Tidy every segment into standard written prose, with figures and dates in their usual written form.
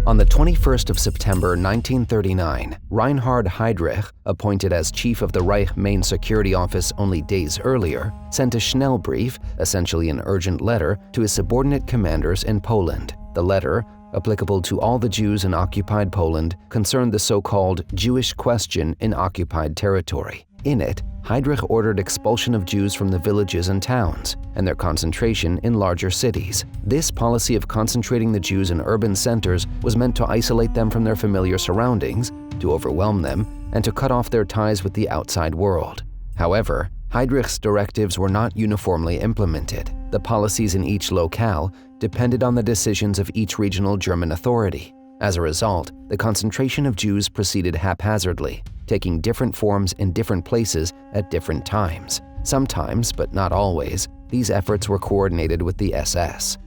On the 21st of September 1939, Reinhard Heydrich, appointed as chief of the Reich Main Security Office only days earlier, sent a Schnellbrief, essentially an urgent letter, to his subordinate commanders in Poland. The letter, applicable to all the Jews in occupied Poland, concerned the so-called Jewish question in occupied territory. In it, Heydrich ordered expulsion of Jews from the villages and towns, and their concentration in larger cities. This policy of concentrating the Jews in urban centers was meant to isolate them from their familiar surroundings, to overwhelm them, and to cut off their ties with the outside world. However, Heydrich's directives were not uniformly implemented. The policies in each locale depended on the decisions of each regional German authority. As a result, the concentration of Jews proceeded haphazardly, taking different forms in different places at different times. Sometimes, but not always, these efforts were coordinated with the SS.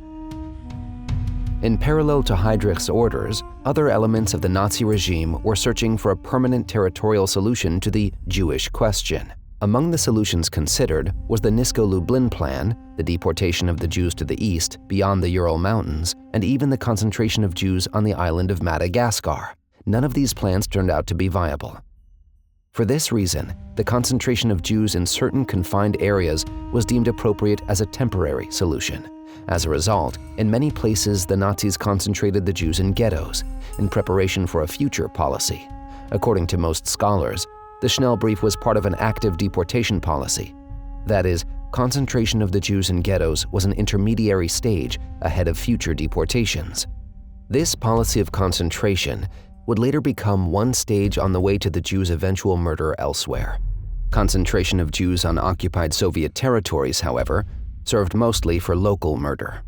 In parallel to Heydrich's orders, other elements of the Nazi regime were searching for a permanent territorial solution to the Jewish question. Among the solutions considered was the Nisko-Lublin Plan, the deportation of the Jews to the east, beyond the Ural Mountains, and even the concentration of Jews on the island of Madagascar. None of these plans turned out to be viable. For this reason, the concentration of Jews in certain confined areas was deemed appropriate as a temporary solution. As a result, in many places the Nazis concentrated the Jews in ghettos, in preparation for a future policy. According to most scholars, the Schnellbrief was part of an active deportation policy. That is, concentration of the Jews in ghettos was an intermediary stage ahead of future deportations. This policy of concentration would later become one stage on the way to the Jews' eventual murder elsewhere. Concentration of Jews on occupied Soviet territories, however, served mostly for local murder.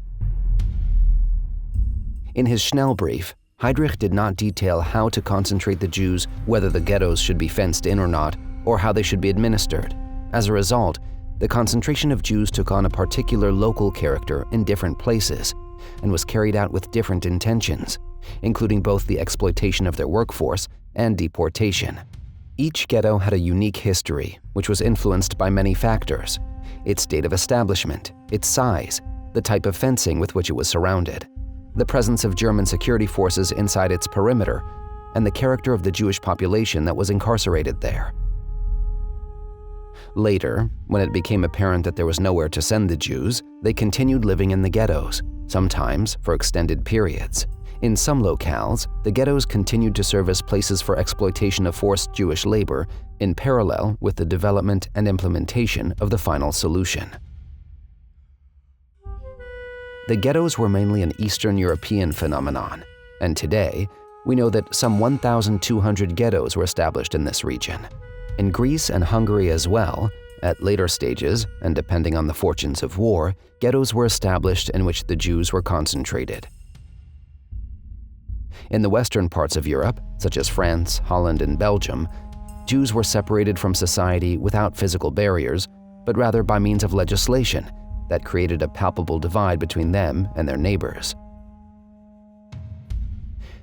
In his Schnellbrief, Heydrich did not detail how to concentrate the Jews, whether the ghettos should be fenced in or not, or how they should be administered. As a result, the concentration of Jews took on a particular local character in different places and was carried out with different intentions, including both the exploitation of their workforce and deportation. Each ghetto had a unique history, which was influenced by many factors: its date of establishment, its size, the type of fencing with which it was surrounded, the presence of German security forces inside its perimeter, and the character of the Jewish population that was incarcerated there. Later, when it became apparent that there was nowhere to send the Jews, they continued living in the ghettos, sometimes for extended periods. In some locales, the ghettos continued to serve as places for exploitation of forced Jewish labor in parallel with the development and implementation of the final solution. The ghettos were mainly an Eastern European phenomenon, and today, we know that some 1,200 ghettos were established in this region. In Greece and Hungary as well, at later stages, and depending on the fortunes of war, ghettos were established in which the Jews were concentrated. In the western parts of Europe, such as France, Holland, and Belgium, Jews were separated from society without physical barriers, but rather by means of legislation that created a palpable divide between them and their neighbors.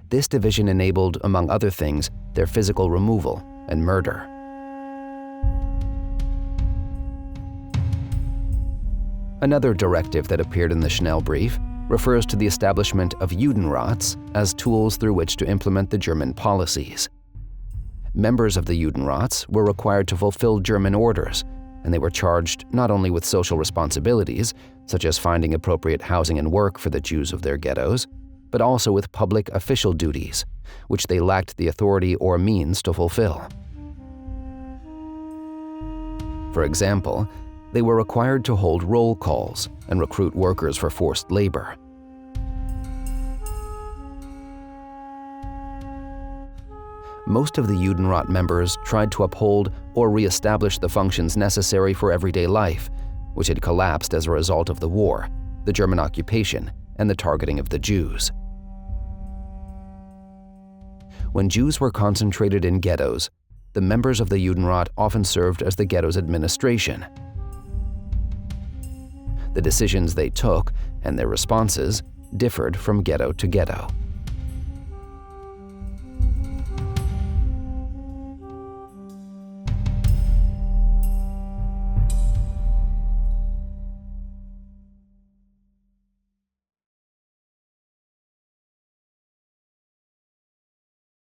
This division enabled, among other things, their physical removal and murder. Another directive that appeared in the Schnellbrief refers to the establishment of Judenrats as tools through which to implement the German policies. Members of the Judenrats were required to fulfill German orders, and they were charged not only with social responsibilities, such as finding appropriate housing and work for the Jews of their ghettos, but also with public official duties, which they lacked the authority or means to fulfill. For example, they were required to hold roll calls and recruit workers for forced labor. Most of the Judenrat members tried to uphold or re-establish the functions necessary for everyday life, which had collapsed as a result of the war, the German occupation, and the targeting of the Jews. When Jews were concentrated in ghettos, the members of the Judenrat often served as the ghetto's administration. The decisions they took and their responses differed from ghetto to ghetto.